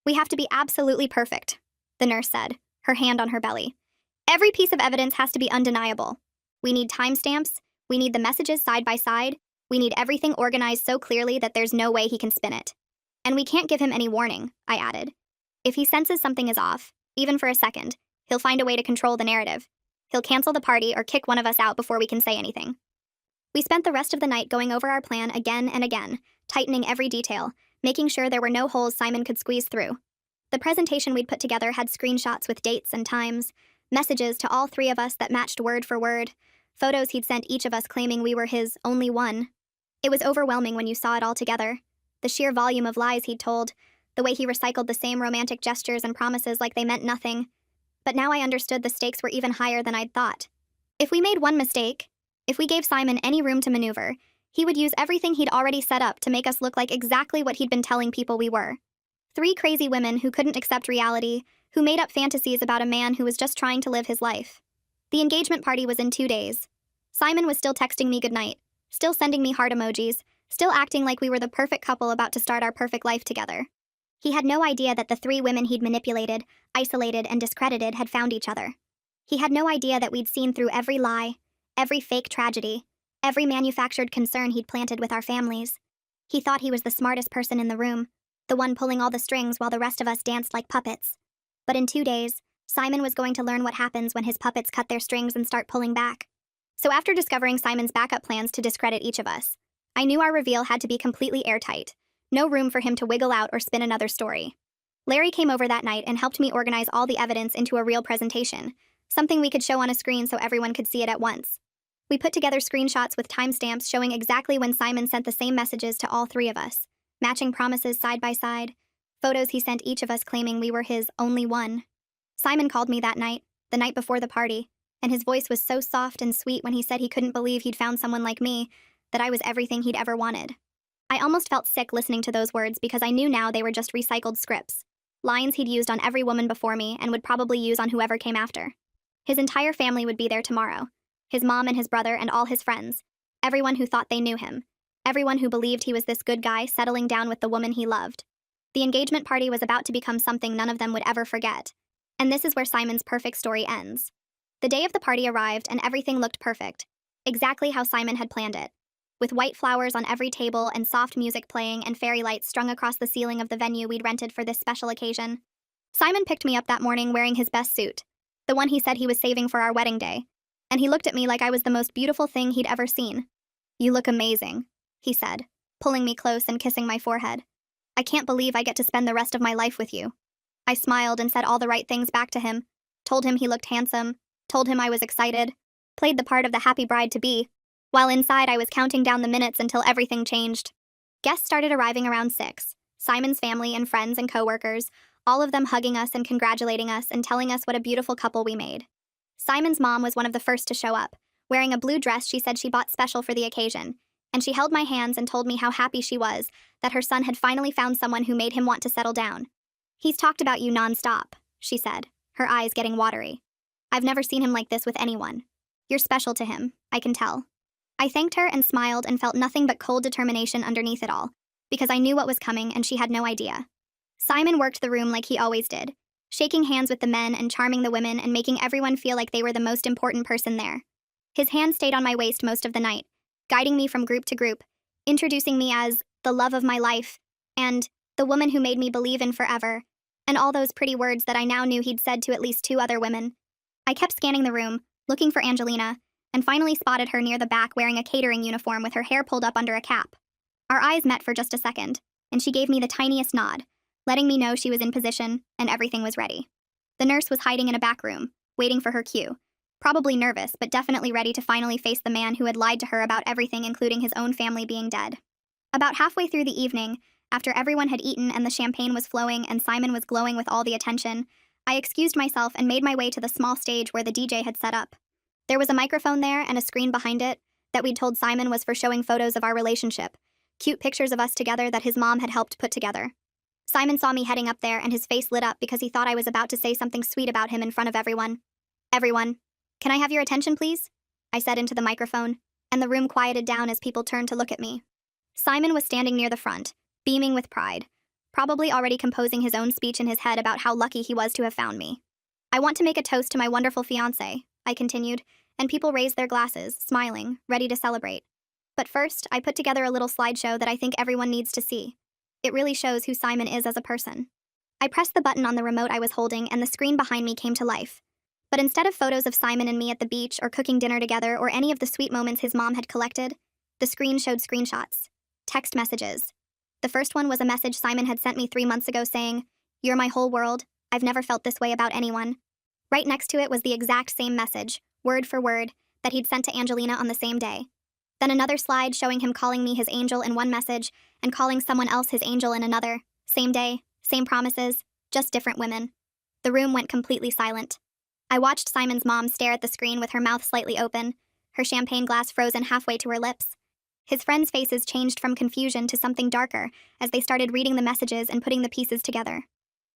"We have to be absolutely perfect," the nurse said, her hand on her belly. "Every piece of evidence has to be undeniable. We need timestamps, we need the messages side by side, we need everything organized so clearly that there's no way he can spin it. And we can't give him any warning," I added. "If he senses something is off, even for a second, he'll find a way to control the narrative. He'll cancel the party or kick one of us out before we can say anything." We spent the rest of the night going over our plan again and again, tightening every detail, making sure there were no holes Simon could squeeze through. The presentation we'd put together had screenshots with dates and times, messages to all three of us that matched word for word, photos he'd sent each of us claiming we were his only one. It was overwhelming when you saw it all together. The sheer volume of lies he'd told, the way he recycled the same romantic gestures and promises like they meant nothing. But now I understood the stakes were even higher than I'd thought. If we made one mistake, if we gave Simon any room to maneuver, he would use everything he'd already set up to make us look like exactly what he'd been telling people we were. Three crazy women who couldn't accept reality, who made up fantasies about a man who was just trying to live his life. The engagement party was in 2 days. Simon was still texting me goodnight, still sending me heart emojis, still acting like we were the perfect couple about to start our perfect life together. He had no idea that the three women he'd manipulated, isolated, and discredited had found each other. He had no idea that we'd seen through every lie, every fake tragedy, every manufactured concern he'd planted with our families. He thought he was the smartest person in the room, the one pulling all the strings while the rest of us danced like puppets. But in 2 days, Simon was going to learn what happens when his puppets cut their strings and start pulling back. So after discovering Simon's backup plans to discredit each of us, I knew our reveal had to be completely airtight. No room for him to wiggle out or spin another story. Larry came over that night and helped me organize all the evidence into a real presentation, something we could show on a screen so everyone could see it at once. We put together screenshots with timestamps showing exactly when Simon sent the same messages to all three of us, matching promises side by side, photos he sent each of us claiming we were his only one. Simon called me that night, the night before the party, and his voice was so soft and sweet when he said he couldn't believe he'd found someone like me, that I was everything he'd ever wanted. I almost felt sick listening to those words because I knew now they were just recycled scripts, lines he'd used on every woman before me and would probably use on whoever came after. His entire family would be there tomorrow, his mom and his brother and all his friends, everyone who thought they knew him, everyone who believed he was this good guy settling down with the woman he loved. The engagement party was about to become something none of them would ever forget. And this is where Simon's perfect story ends. The day of the party arrived and everything looked perfect, exactly how Simon had planned it. With white flowers on every table and soft music playing and fairy lights strung across the ceiling of the venue we'd rented for this special occasion. Simon picked me up that morning wearing his best suit, the one he said he was saving for our wedding day, and he looked at me like I was the most beautiful thing he'd ever seen. "You look amazing," he said, pulling me close and kissing my forehead. "I can't believe I get to spend the rest of my life with you." I smiled and said all the right things back to him, told him he looked handsome, told him I was excited, played the part of the happy bride-to-be, while inside I was counting down the minutes until everything changed. Guests started arriving around 6, Simon's family and friends and coworkers, all of them hugging us and congratulating us and telling us what a beautiful couple we made. Simon's mom was one of the first to show up, wearing a blue dress she said she bought special for the occasion, and she held my hands and told me how happy she was that her son had finally found someone who made him want to settle down. "He's talked about you nonstop," she said, her eyes getting watery. I've never seen him like this with anyone. You're special to him, I can tell. I thanked her and smiled and felt nothing but cold determination underneath it all, because I knew what was coming and she had no idea. Simon worked the room like he always did, shaking hands with the men and charming the women and making everyone feel like they were the most important person there. His hand stayed on my waist most of the night, guiding me from group to group, introducing me as the love of my life and the woman who made me believe in forever, and all those pretty words that I now knew he'd said to at least 2 other women. I kept scanning the room, looking for Angelina, and finally spotted her near the back wearing a catering uniform with her hair pulled up under a cap. Our eyes met for just a second, and she gave me the tiniest nod, letting me know she was in position and everything was ready. The nurse was hiding in a back room, waiting for her cue, probably nervous but definitely ready to finally face the man who had lied to her about everything, including his own family being dead. About halfway through the evening, after everyone had eaten and the champagne was flowing and Simon was glowing with all the attention, I excused myself and made my way to the small stage where the DJ had set up. There was a microphone there and a screen behind it that we'd told Simon was for showing photos of our relationship, cute pictures of us together that his mom had helped put together. Simon saw me heading up there and his face lit up because he thought I was about to say something sweet about him in front of everyone. Everyone, can I have your attention, please? I said into the microphone, and the room quieted down as people turned to look at me. Simon was standing near the front, beaming with pride, probably already composing his own speech in his head about how lucky he was to have found me. I want to make a toast to my wonderful fiancé, I continued, and people raised their glasses, smiling, ready to celebrate. But first, I put together a little slideshow that I think everyone needs to see. It really shows who Simon is as a person. I pressed the button on the remote I was holding and the screen behind me came to life. But instead of photos of Simon and me at the beach or cooking dinner together or any of the sweet moments his mom had collected, the screen showed screenshots, text messages. The first one was a message Simon had sent me 3 months ago saying, "You're my whole world. I've never felt this way about anyone." Right next to it was the exact same message, word for word, that he'd sent to Angelina on the same day. Then another slide showing him calling me his angel in one message and calling someone else his angel in another. Same day, same promises, just different women. The room went completely silent. I watched Simon's mom stare at the screen with her mouth slightly open, her champagne glass frozen halfway to her lips. His friends' faces changed from confusion to something darker as they started reading the messages and putting the pieces together.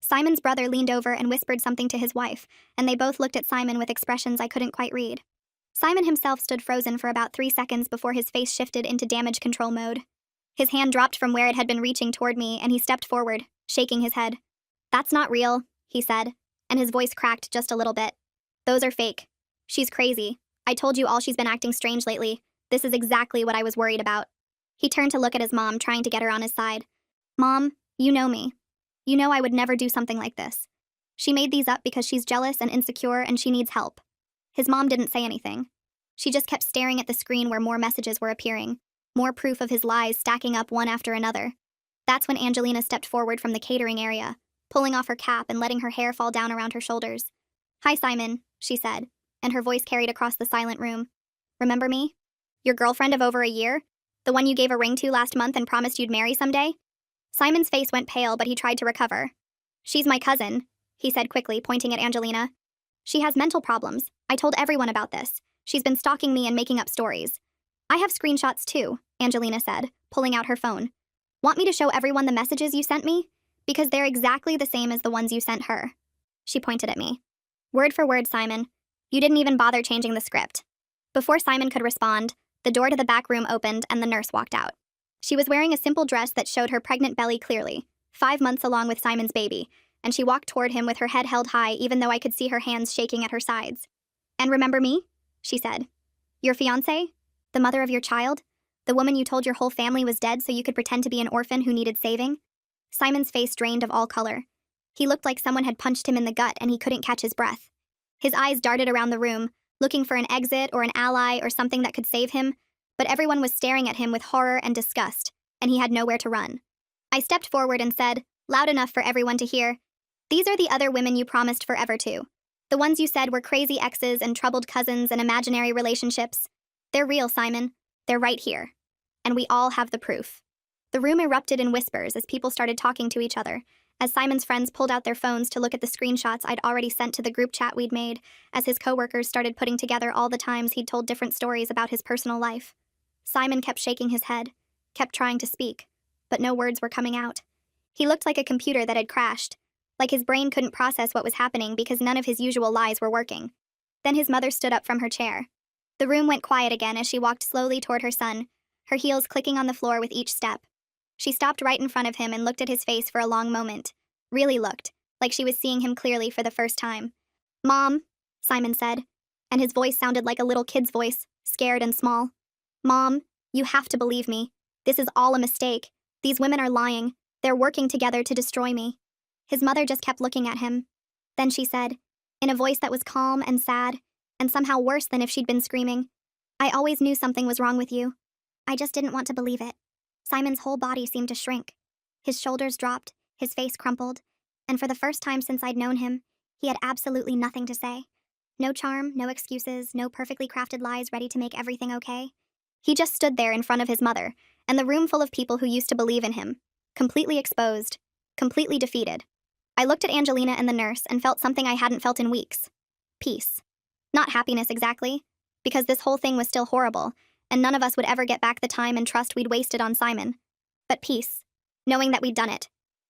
Simon's brother leaned over and whispered something to his wife, and they both looked at Simon with expressions I couldn't quite read. Simon himself stood frozen for about 3 seconds before his face shifted into damage control mode. His hand dropped from where it had been reaching toward me, and he stepped forward, shaking his head. "That's not real," he said, and his voice cracked just a little bit. "Those are fake. She's crazy. I told you all she's been acting strange lately. This is exactly what I was worried about." He turned to look at his mom, trying to get her on his side. "Mom, you know me. You know I would never do something like this. She made these up because she's jealous and insecure and she needs help." His mom didn't say anything. She just kept staring at the screen where more messages were appearing, more proof of his lies stacking up one after another. That's when Angelina stepped forward from the catering area, pulling off her cap and letting her hair fall down around her shoulders. "Hi, Simon," she said, and her voice carried across the silent room. "Remember me? Your girlfriend of over a year? The one you gave a ring to last month and promised you'd marry someday?" Simon's face went pale, but he tried to recover. "She's my cousin," he said quickly, pointing at Angelina. "She has mental problems. I told everyone about this. She's been stalking me and making up stories." "I have screenshots too," Angelina said, pulling out her phone. "Want me to show everyone the messages you sent me? Because they're exactly the same as the ones you sent her." She pointed at me. "Word for word, Simon. You didn't even bother changing the script." Before Simon could respond, the door to the back room opened and the nurse walked out. She was wearing a simple dress that showed her pregnant belly clearly, 5 months along with Simon's baby, and she walked toward him with her head held high even though I could see her hands shaking at her sides. "And remember me?" she said. "Your fiancé? The mother of your child? The woman you told your whole family was dead so you could pretend to be an orphan who needed saving?" Simon's face drained of all color. He looked like someone had punched him in the gut and he couldn't catch his breath. His eyes darted around the room, looking for an exit or an ally or something that could save him, but everyone was staring at him with horror and disgust, and he had nowhere to run. I stepped forward and said, loud enough for everyone to hear, "These are the other women you promised forever to. The ones you said were crazy exes and troubled cousins and imaginary relationships. They're real, Simon. They're right here. And we all have the proof." The room erupted in whispers as people started talking to each other, as Simon's friends pulled out their phones to look at the screenshots I'd already sent to the group chat we'd made, as his coworkers started putting together all the times he'd told different stories about his personal life. Simon kept shaking his head, kept trying to speak, but no words were coming out. He looked like a computer that had crashed, like his brain couldn't process what was happening because none of his usual lies were working. Then his mother stood up from her chair. The room went quiet again as she walked slowly toward her son, her heels clicking on the floor with each step. She stopped right in front of him and looked at his face for a long moment. Really looked, like she was seeing him clearly for the first time. "Mom," Simon said, and his voice sounded like a little kid's voice, scared and small. "Mom, you have to believe me. This is all a mistake. These women are lying. They're working together to destroy me." His mother just kept looking at him. Then she said, in a voice that was calm and sad, and somehow worse than if she'd been screaming, "I always knew something was wrong with you. I just didn't want to believe it." Simon's whole body seemed to shrink. His shoulders dropped, his face crumpled, and for the first time since I'd known him, he had absolutely nothing to say. No charm, no excuses, no perfectly crafted lies ready to make everything okay. He just stood there in front of his mother, and the room full of people who used to believe in him, completely exposed, completely defeated. I looked at Angelina and the nurse and felt something I hadn't felt in weeks. Peace. Not happiness exactly, because this whole thing was still horrible, and none of us would ever get back the time and trust we'd wasted on Simon. But peace, knowing that we'd done it.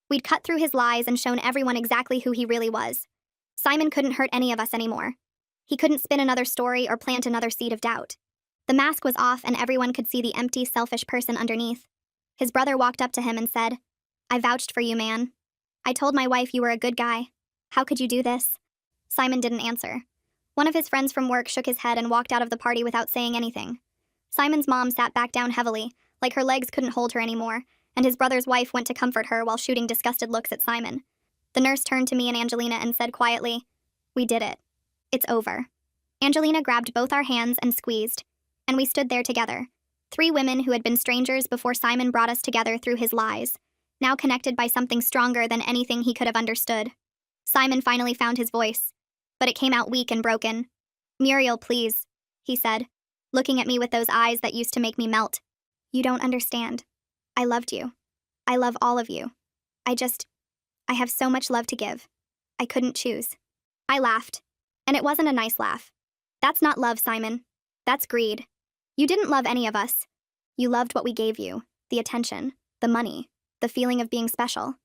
We'd cut through his lies and shown everyone exactly who he really was. Simon couldn't hurt any of us anymore. He couldn't spin another story or plant another seed of doubt. The mask was off and everyone could see the empty, selfish person underneath. His brother walked up to him and said, "I vouched for you, man. I told my wife you were a good guy. How could you do this?" Simon didn't answer. One of his friends from work shook his head and walked out of the party without saying anything. Simon's mom sat back down heavily, like her legs couldn't hold her anymore, and his brother's wife went to comfort her while shooting disgusted looks at Simon. The nurse turned to me and Angelina and said quietly, "We did it. It's over." Angelina grabbed both our hands and squeezed, and we stood there together. 3 women who had been strangers before Simon brought us together through his lies, now connected by something stronger than anything he could have understood. Simon finally found his voice, but it came out weak and broken. "Muriel, please," he said, looking at me with those eyes that used to make me melt. "You don't understand. I loved you. I love all of you. I have so much love to give. I couldn't choose." I laughed, and it wasn't a nice laugh. "That's not love, Simon. That's greed. You didn't love any of us. You loved what we gave you, the attention, the money, the feeling of being special.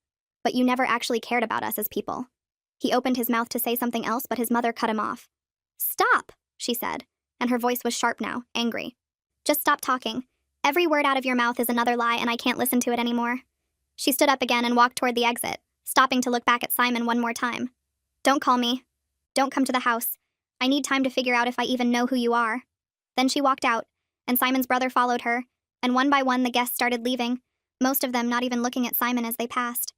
But you never actually cared about us as people." He opened his mouth to say something else, but his mother cut him off. "Stop," she said, and her voice was sharp now, angry. "Just stop talking. Every word out of your mouth is another lie, and I can't listen to it anymore." She stood up again and walked toward the exit, stopping to look back at Simon one more time. "Don't call me. Don't come to the house. I need time to figure out if I even know who you are." Then she walked out, and Simon's brother followed her, and one by one the guests started leaving, most of them not even looking at Simon as they passed.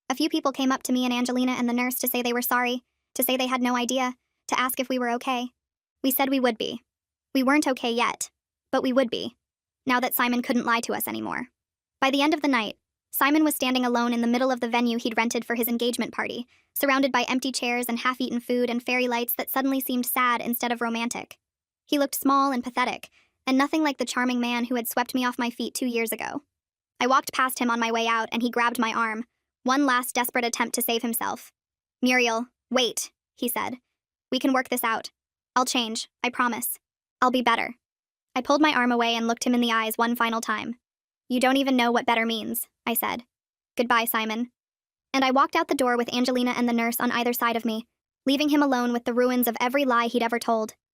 A few people came up to me and Angelina and the nurse to say they were sorry, to say they had no idea, to ask if we were okay. We said we would be. We weren't okay yet, but we would be, now that Simon couldn't lie to us anymore. By the end of the night, Simon was standing alone in the middle of the venue he'd rented for his engagement party, surrounded by empty chairs and half-eaten food and fairy lights that suddenly seemed sad instead of romantic. He looked small and pathetic, and nothing like the charming man who had swept me off my feet 2 years ago. I walked past him on my way out, and he grabbed my arm, one last desperate attempt to save himself. "Muriel, wait," he said. "We can work this out. I'll change, I promise. I'll be better." I pulled my arm away and looked him in the eyes one final time. "You don't even know what better means," I said. "Goodbye, Simon." And I walked out the door with Angelina and the nurse on either side of me, leaving him alone with the ruins of every lie he'd ever told.